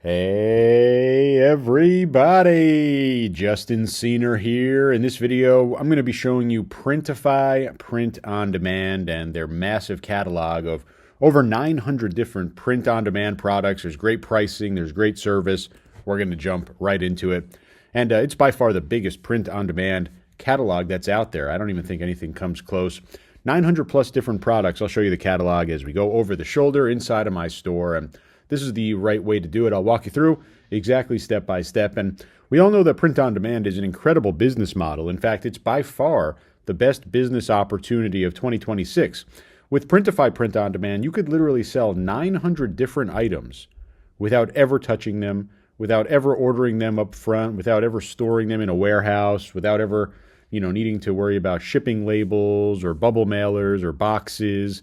Hey everybody, Justin Cena here. In this video, I'm going to be showing you Printify Print on Demand and their massive catalog of over 900 different print on demand products. There's great pricing, there's great service. We're going to jump right into it. And it's by far the biggest print on demand catalog that's out there. I don't even think anything comes close. 900 plus different products. I'll show you the catalog as we go over the shoulder inside of my store. And this is the right way to do it. I'll walk you through exactly step by step. And we all know that print on demand is an incredible business model. In fact, it's by far the best business opportunity of 2026. With Printify Print on Demand, you could literally sell 900 different items without ever touching them, without ever ordering them up front, without ever storing them in a warehouse, without ever, needing to worry about shipping labels or bubble mailers or boxes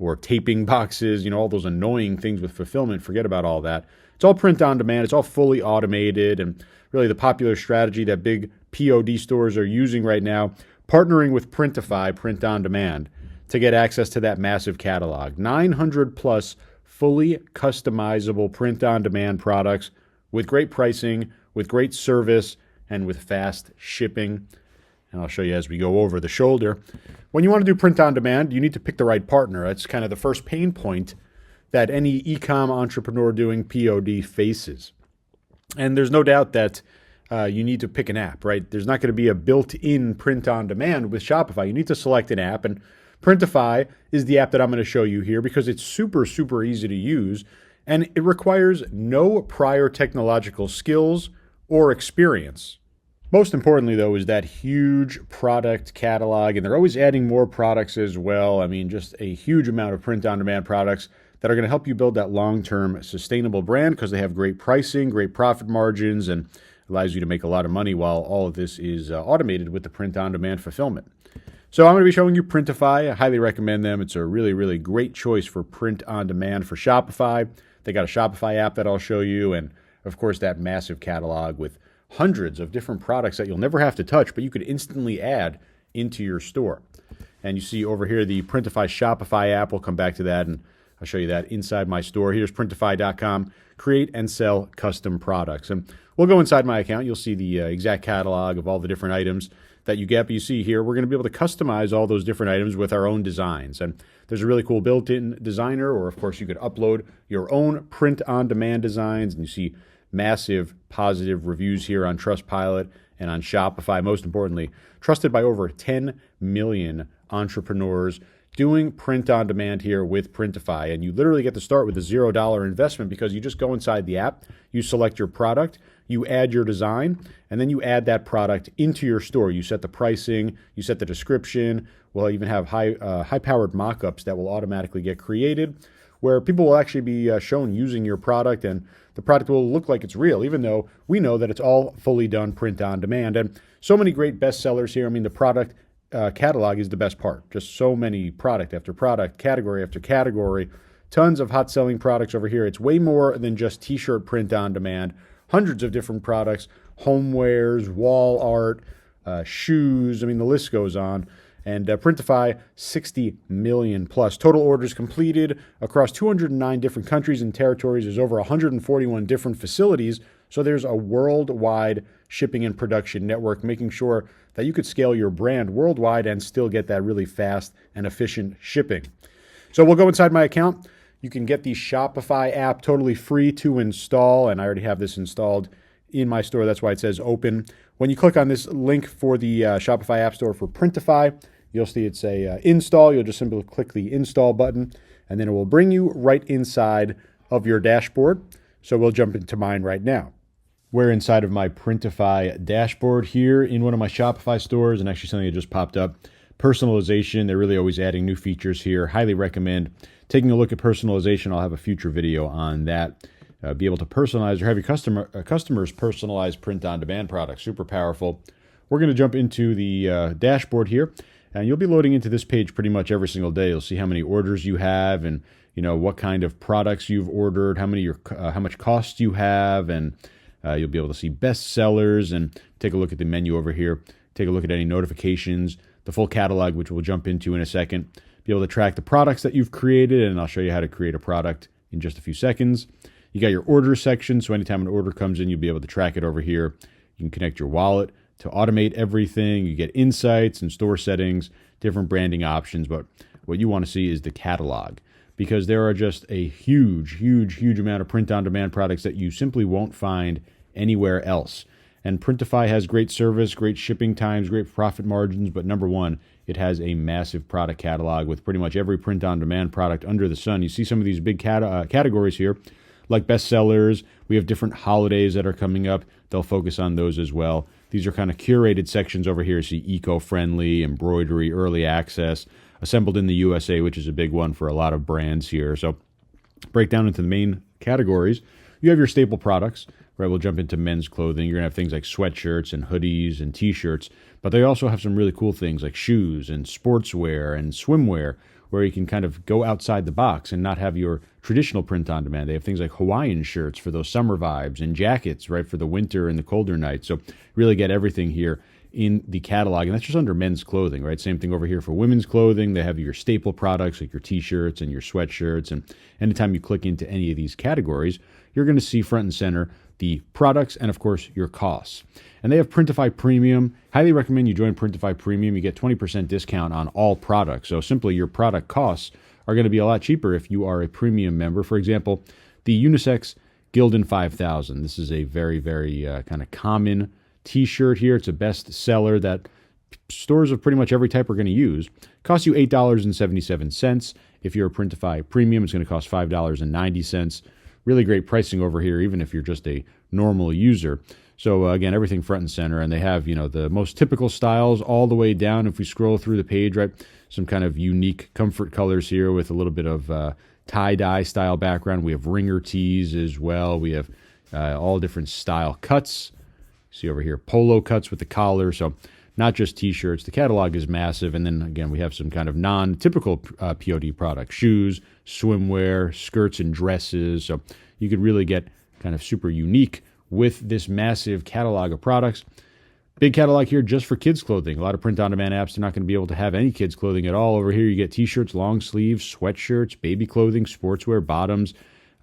or taping boxes, all those annoying things with fulfillment. Forget about all that. It's all print on demand. It's all fully automated, and really the popular strategy that big POD stores are using right now, partnering with Printify Print on Demand to get access to that massive catalog. 900 plus fully customizable print on demand products with great pricing, with great service, and with fast shipping. And I'll show you as we go over the shoulder. When you want to do print on demand, you need to pick the right partner. That's kind of the first pain point that any e-com entrepreneur doing POD faces. And there's no doubt that you need to pick an app, right? There's not going to be a built-in print on demand with Shopify. You need to select an app, and Printify is the app that I'm going to show you here because it's super, super easy to use, and it requires no prior technological skills or experience. Most importantly, though, is that huge product catalog, and they're always adding more products as well. I mean, just a huge amount of print-on-demand products that are going to help you build that long-term sustainable brand because they have great pricing, great profit margins, and allows you to make a lot of money while all of this is automated with the print-on-demand fulfillment. So I'm going to be showing you Printify. I highly recommend them. It's a really, really great choice for print-on-demand for Shopify. They got a Shopify app that I'll show you, and, of course, that massive catalog with hundreds of different products that you'll never have to touch, but you could instantly add into your store. And you see over here the Printify Shopify app. We'll come back to that, and I'll show you that inside my store. Here's printify.com, create and sell custom products. And we'll go inside my account. You'll see the exact catalog of all the different items that you get. But you see here, we're going to be able to customize all those different items with our own designs. And there's a really cool built-in designer, or of course you could upload your own print-on-demand designs. And you see massive positive reviews here on Trustpilot and on Shopify. Most importantly, trusted by over 10 million entrepreneurs doing print on demand here with Printify. And you literally get to start with a $0 investment because you just go inside the app, you select your product, you add your design, and then you add that product into your store. You set the pricing, you set the description. We'll even have high-powered mock-ups that will automatically get created, where people will actually be shown using your product, and the product will look like it's real, even though we know that it's all fully done print on demand. And so many great bestsellers here. I mean, the product catalog is the best part. Just so many product after product, category after category, tons of hot selling products over here. It's way more than just t-shirt print on demand. Hundreds of different products, homewares, wall art, shoes. I mean, the list goes on. And Printify, 60 million plus. Total orders completed across 209 different countries and territories. There's over 141 different facilities. So there's a worldwide shipping and production network, making sure that you could scale your brand worldwide and still get that really fast and efficient shipping. So we'll go inside my account. You can get the Shopify app totally free to install, and I already have this installed in my store. That's why it says open. When you click on this link for the Shopify App Store for Printify, you'll see it's a install. You'll just simply click the install button, and then it will bring you right inside of your dashboard. So we'll jump into mine right now. We're inside of my Printify dashboard here in one of my Shopify stores, and actually something that just popped up. Personalization, they're really always adding new features here. Highly recommend taking a look at personalization. I'll have a future video on that. Be able to personalize or have your customers personalize print-on-demand products. Super powerful. We're going to jump into the dashboard here, and you'll be loading into this page pretty much every single day. You'll see how many orders you have, and what kind of products you've ordered, how much cost you have, and you'll be able to see best sellers and take a look at the menu over here. Take a look at any notifications, the full catalog, which we'll jump into in a second. Be able to track the products that you've created, and I'll show you how to create a product in just a few seconds. You got your order section, so anytime an order comes in, you'll be able to track it over here. You can connect your wallet to automate everything. You get insights and store settings, different branding options, but what you want to see is the catalog, because there are just a huge amount of print-on-demand products that you simply won't find anywhere else. And Printify has great service, great shipping times, great profit margins, but number one, it has a massive product catalog with pretty much every print-on-demand product under the sun. You see some of these big categories here, like bestsellers. We have different holidays that are coming up. They'll focus on those as well. These are kind of curated sections over here. See eco-friendly, embroidery, early access, assembled in the USA, which is a big one for a lot of brands here. So break down into the main categories. You have your staple products, right? We'll jump into men's clothing. You're going to have things like sweatshirts and hoodies and t-shirts, but they also have some really cool things like shoes and sportswear and swimwear, where you can kind of go outside the box and not have your traditional print on demand. They have things like Hawaiian shirts for those summer vibes and jackets, right, for the winter and the colder nights. So really get everything here in the catalog, and that's just under men's clothing, right? Same thing over here for women's clothing. They have your staple products like your t-shirts and your sweatshirts, and anytime you click into any of these categories, you're going to see front and center the products and, of course, your costs. And they have Printify Premium. Highly recommend you join Printify Premium. You get 20% discount on all products. So simply your product costs are going to be a lot cheaper if you are a premium member. For example, the unisex Gildan 5000. This is a very kind of common t-shirt here. It's a best seller that stores of pretty much every type are going to use. Costs you $8.77. If you're a Printify Premium, it's going to cost $5.90. Really great pricing over here, even if you're just a normal user. So again, everything front and center, and they have, the most typical styles all the way down. If we scroll through the page, right, some kind of unique comfort colors here with a little bit of tie-dye style background. We have ringer tees as well. We have all different style cuts. See over here, polo cuts with the collar. So not just t-shirts. The catalog is massive. And then again, we have some kind of non-typical POD products, shoes, swimwear, skirts and dresses. So you could really get kind of super unique with this massive catalog of products. Big catalog here just for kids clothing. A lot of print-on-demand apps are not going to be able to have any kids clothing at all. Over here, you get t-shirts, long sleeves, sweatshirts, baby clothing, sportswear, bottoms.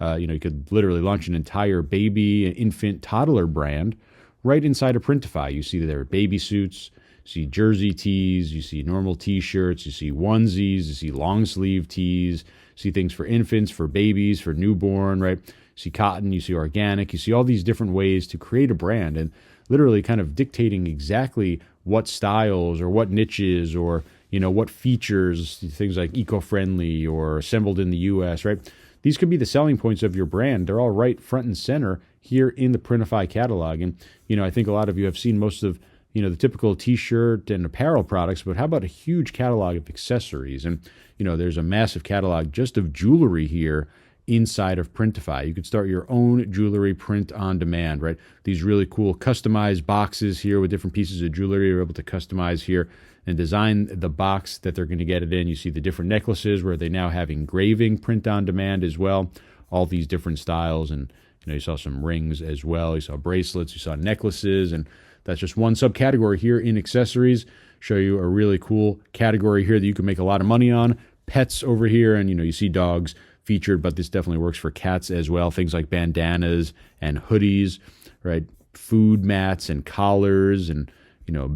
You could literally launch an entire baby, infant, toddler brand right inside of Printify. You see there are baby suits, you see jersey tees, you see normal t-shirts, you see onesies, you see long sleeve tees, you see things for infants, for babies, for newborn, right? You see cotton, you see organic, you see all these different ways to create a brand and literally kind of dictating exactly what styles or what niches or, what features, things like eco-friendly or assembled in the US, right? These could be the selling points of your brand. They're all right front and center here in the Printify catalog. And, I think a lot of you have seen most of, the typical t-shirt and apparel products, but how about a huge catalog of accessories? And, there's a massive catalog just of jewelry here inside of Printify. You could start your own jewelry print on demand, right? These really cool customized boxes here with different pieces of jewelry you're able to customize here and design the box that they're going to get it in. You see the different necklaces where they now have engraving print on demand as well. All these different styles, and you saw some rings as well. You saw bracelets, you saw necklaces, and that's just one subcategory here in accessories. Show you a really cool category here that you can make a lot of money on. Pets over here, and you see dogs featured, but this definitely works for cats as well. Things like bandanas and hoodies, right? Food mats and collars and,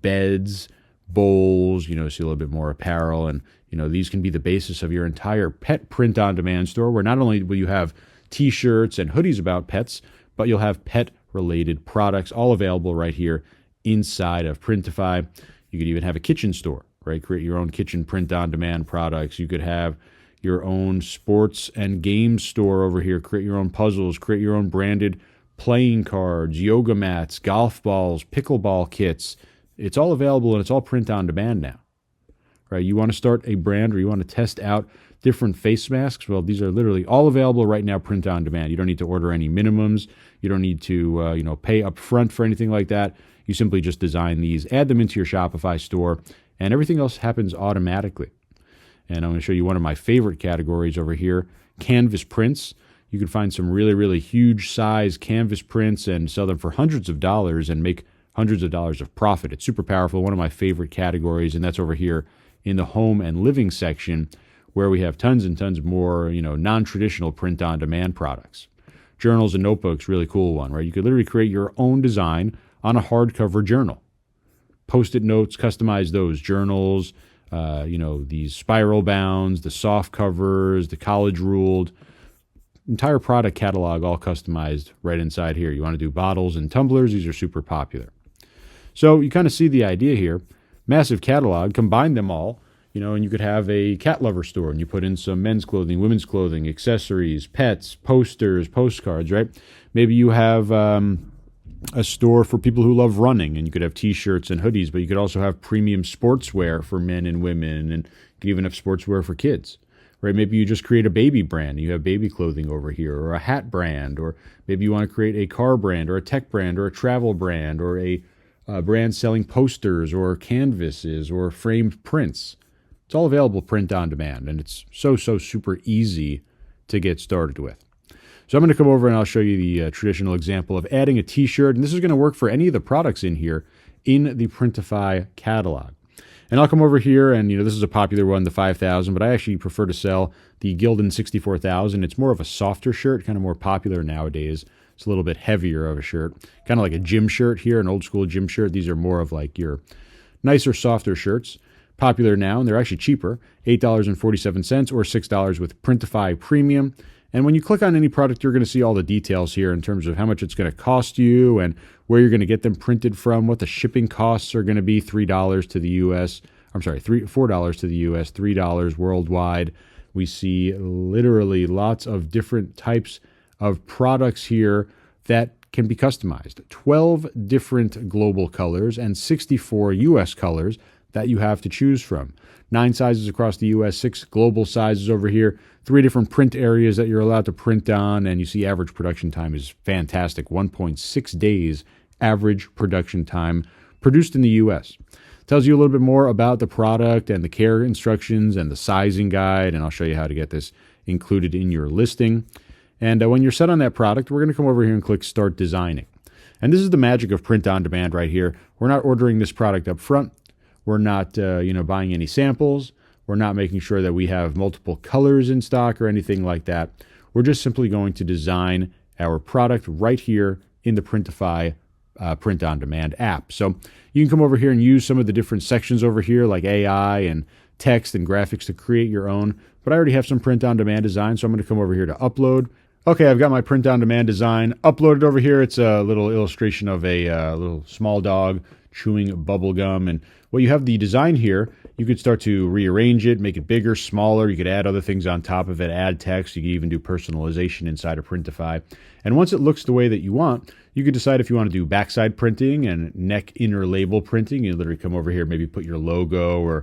beds, bowls, see a little bit more apparel. And, these can be the basis of your entire pet print on demand store, where not only will you have t-shirts and hoodies about pets, but you'll have pet related products all available right here inside of Printify. You could even have a kitchen store, right? Create your own kitchen print on demand products. You could have your own sports and game store over here. Create your own puzzles, create your own branded playing cards, yoga mats, golf balls, pickleball kits. It's all available and it's all print on demand now, right? You want to start a brand or you want to test out different face masks? Well, these are literally all available right now, print on demand. You don't need to order any minimums. You don't need to, pay up front for anything like that. You simply just design these, add them into your Shopify store, and everything else happens automatically. And I'm going to show you one of my favorite categories over here, canvas prints. You can find some really huge size canvas prints and sell them for hundreds of dollars and make hundreds of dollars of profit. It's super powerful, one of my favorite categories, and that's over here in the home and living section, where we have tons and tons more, non-traditional print-on-demand products. journals and notebooks, really cool one, right? You could literally create your own design on a hardcover journal. Post-it notes, customize those journals, these spiral bounds, the soft covers, the college ruled, entire product catalog all customized right inside here. You want to do bottles and tumblers. These are super popular. So you kind of see the idea here. Massive catalog, combine them all, and you could have a cat lover store and you put in some men's clothing, women's clothing, accessories, pets, posters, postcards, right? Maybe you have a store for people who love running and you could have t-shirts and hoodies, but you could also have premium sportswear for men and women, and you could even have sportswear for kids, right? Maybe you just create a baby brand and you have baby clothing over here, or a hat brand, or maybe you want to create a car brand or a tech brand or a travel brand or a brand selling posters or canvases or framed prints. It's all available print on demand, and it's so super easy to get started with. So I'm going to come over and I'll show you the traditional example of adding a t-shirt, and this is going to work for any of the products in here in the Printify catalog. And I'll come over here, and this is a popular one, the 5000, but I actually prefer to sell the Gildan 64000. It's more of a softer shirt, kind of more popular nowadays. It's a little bit heavier of a shirt, kind of like a gym shirt here, an old school gym shirt. These are more of like your nicer, softer shirts. Popular now, and they're actually cheaper, $8.47 or $6 with Printify Premium. And when you click on any product, you're going to see all the details here in terms of how much it's going to cost you and where you're going to get them printed from, what the shipping costs are going to be, $4 to the US, $3 worldwide. We see literally lots of different types of products here that can be customized. 12 different global colors and 64 US colors that you have to choose from. 9 sizes across the US, 6 global sizes over here, 3 different print areas that you're allowed to print on, and you see average production time is fantastic, 1.6 days average production time produced in the US. Tells you a little bit more about the product and the care instructions and the sizing guide, and I'll show you how to get this included in your listing. And when you're set on that product, we're going to come over here and click Start Designing. And this is the magic of print on demand right here. We're not ordering this product up front. We're not buying any samples. We're not making sure that we have multiple colors in stock or anything like that. We're just simply going to design our product right here in the Printify Print on Demand app. So you can come over here and use some of the different sections over here like AI and text and graphics to create your own. But I already have some print on demand design, so I'm going to come over here to upload. Okay, I've got my print on demand design uploaded over here. It's a little illustration of a little small dog chewing bubble gum. And well, you have the design here. You could start to rearrange it, make it bigger, smaller. You could add other things on top of it, add text. You could even do personalization inside of Printify. And once it looks the way that you want, you could decide if you want to do backside printing and neck inner label printing. You literally come over here, maybe put your logo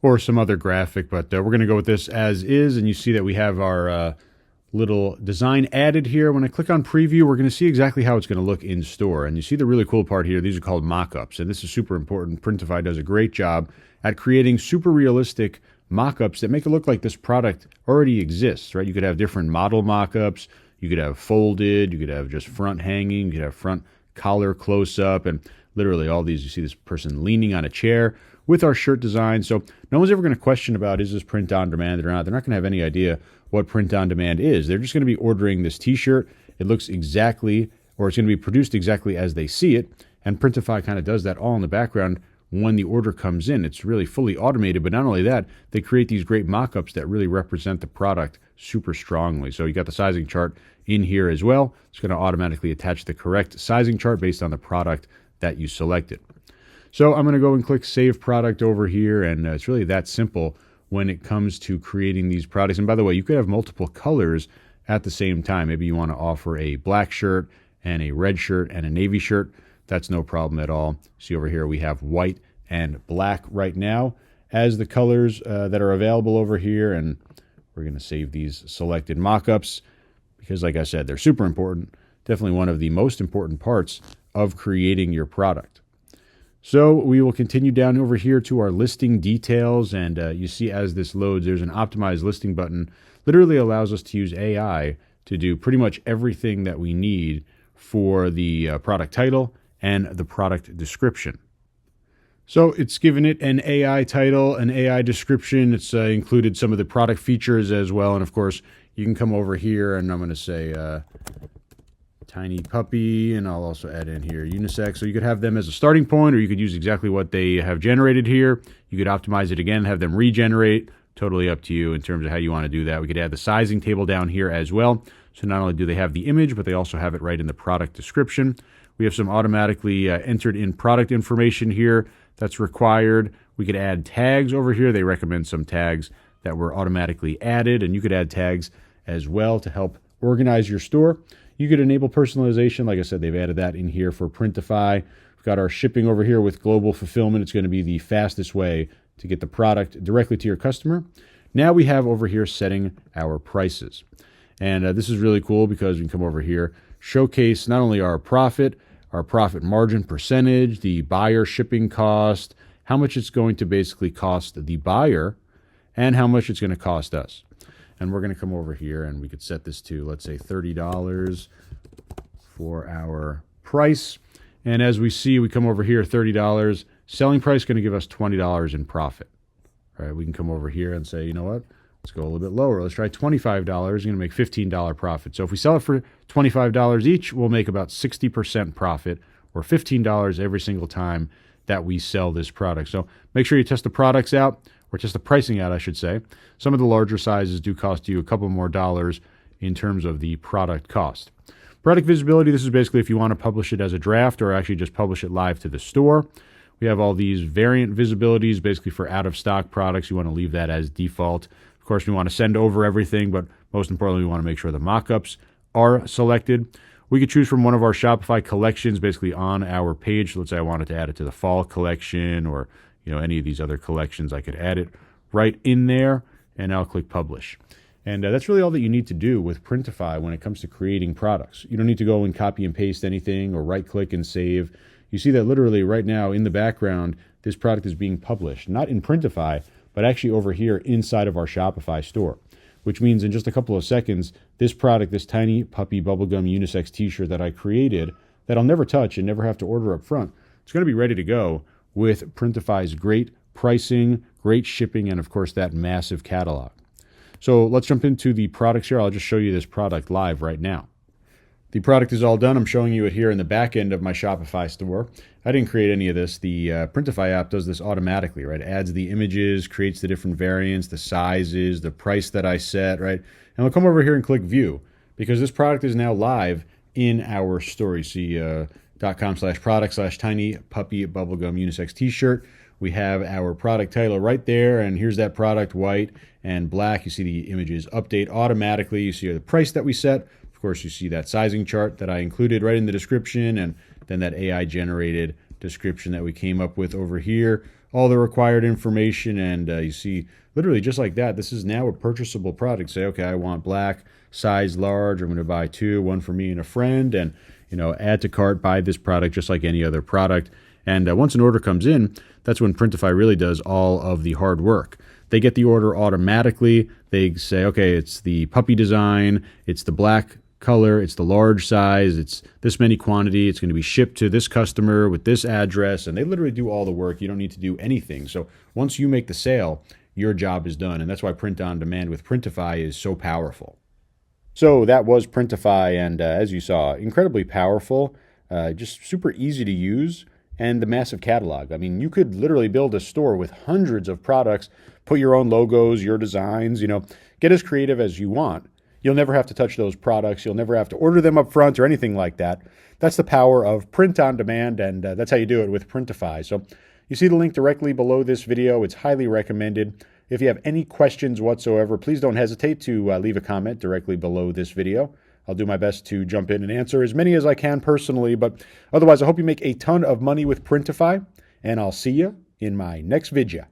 or some other graphic. But we're going to go with this as is. And you see that we have our little design added here. When I click on preview, we're going to see exactly how it's going to look in store. And you see the really cool part here. These are called mock-ups, and this is super important. Printify does a great job at creating super realistic mock-ups that make it look like this product already exists, right? You could have different model mock-ups. You could have folded. You could have just front hanging. You could have front collar close-up, and literally all these. You see this person leaning on a chair with our shirt design. So no one's ever going to question about, is this print on demand or not? They're not going to have any idea what print on demand is. They're just going to be ordering this t-shirt. It looks exactly, or it's going to be produced exactly as they see it. And Printify kind of does that all in the background when the order comes in. It's really fully automated, but not only that, they create these great mock-ups that really represent the product super strongly. So you got the sizing chart in here as well. It's going to automatically attach the correct sizing chart based on the product that you selected. So I'm going to go and click Save Product over here, and it's really that simple when it comes to creating these products. And by the way, you could have multiple colors at the same time. Maybe you want to offer a black shirt and a red shirt and a navy shirt. That's no problem at all. See over here, we have white and black right now as the colors that are available over here. And we're going to save these selected mock-ups because, like I said, they're super important. Definitely one of the most important parts of creating your product. So we will continue down over here to our listing details, and you see as this loads, there's an optimized listing button. Literally allows us to use AI to do pretty much everything that we need for the product title and the product description. So it's given it an AI title, an AI description. It's included some of the product features as well, and of course, you can come over here and I'm going to say tiny puppy, and I'll also add in here unisex. So you could have them as a starting point, or you could use exactly what they have generated here. You could optimize it again, have them regenerate. Totally up to you in terms of how you want to do that. We could add the sizing table down here as well. So not only do they have the image, but they also have it right in the product description. We have some automatically entered in product information here that's required. We could add tags over here. They recommend some tags that were automatically added, and you could add tags as well to help organize your store. You could enable personalization. Like I said, they've added that in here for Printify. We've got our shipping over here with global fulfillment. It's going to be the fastest way to get the product directly to your customer. Now we have over here setting our prices. And this is really cool because we can come over here, showcase not only our profit margin percentage, the buyer shipping cost, how much it's going to basically cost the buyer, and how much it's going to cost us. And we're going to come over here and we could set this to, let's say, $30 for our price. And as we see, we come over here, $30. Selling price going to give us $20 in profit. All right, we can come over here and say, you know what? Let's go a little bit lower. Let's try $25. You're going to make $15 profit. So if we sell it for $25 each, we'll make about 60% profit, or $15 every single time that we sell this product. So make sure you test the products out, or test the pricing out, I should say. Some of the larger sizes do cost you a couple more dollars in terms of the product cost. Product visibility, this is basically if you want to publish it as a draft or actually just publish it live to the store. We have all these variant visibilities, basically for out-of-stock products. You want to leave that as default. Of course, we want to send over everything, but most importantly, we want to make sure the mockups are selected. We could choose from one of our Shopify collections basically on our page. So let's say I wanted to add it to the fall collection, or any of these other collections. I could add it right in there, and I'll click publish. And that's really all that you need to do with Printify when it comes to creating products. You don't need to go and copy and paste anything or right-click and save. You see that literally right now in the background, this product is being published, not in Printify, but actually over here inside of our Shopify store, which means in just a couple of seconds, this product, this tiny puppy bubblegum unisex t-shirt that I created, that I'll never touch and never have to order up front, it's going to be ready to go with Printify's great pricing, great shipping, and of course that massive catalog. So let's jump into the products here. I'll just show you this product live right now. The product is all done. I'm showing you it here in the back end of my Shopify store. I didn't create any of this. The Printify app does this automatically, right? Adds the images, creates the different variants, the sizes, the price that I set, right? And I'll come over here and click view, because this product is now live in our store. You see .com/product/tiny puppy bubblegum unisex t-shirt. We have our product title right there, and here's that product, white and black. You see the images update automatically. You see the price that we set. Of course, you see that sizing chart that I included right in the description, and then that AI-generated description that we came up with over here. All the required information, and you see literally just like that, this is now a purchasable product. Say, okay, I want black, size large. I'm going to buy two, one for me and a friend, and add to cart, buy this product just like any other product. And once an order comes in, that's when Printify really does all of the hard work. They get the order automatically. They say, okay, it's the puppy design, it's the black color, it's the large size, it's this many quantity, it's going to be shipped to this customer with this address, and they literally do all the work. You don't need to do anything. So once you make the sale, your job is done, and that's why print on demand with Printify is so powerful. So that was Printify, and as you saw, incredibly powerful, just super easy to use, and the massive catalog. I mean, you could literally build a store with hundreds of products, put your own logos, your designs, get as creative as you want. You'll never have to touch those products. You'll never have to order them up front or anything like that. That's the power of print on demand, and that's how you do it with Printify. So you see the link directly below this video. It's highly recommended. If you have any questions whatsoever, please don't hesitate to leave a comment directly below this video. I'll do my best to jump in and answer as many as I can personally, but otherwise I hope you make a ton of money with Printify, and I'll see you in my next video.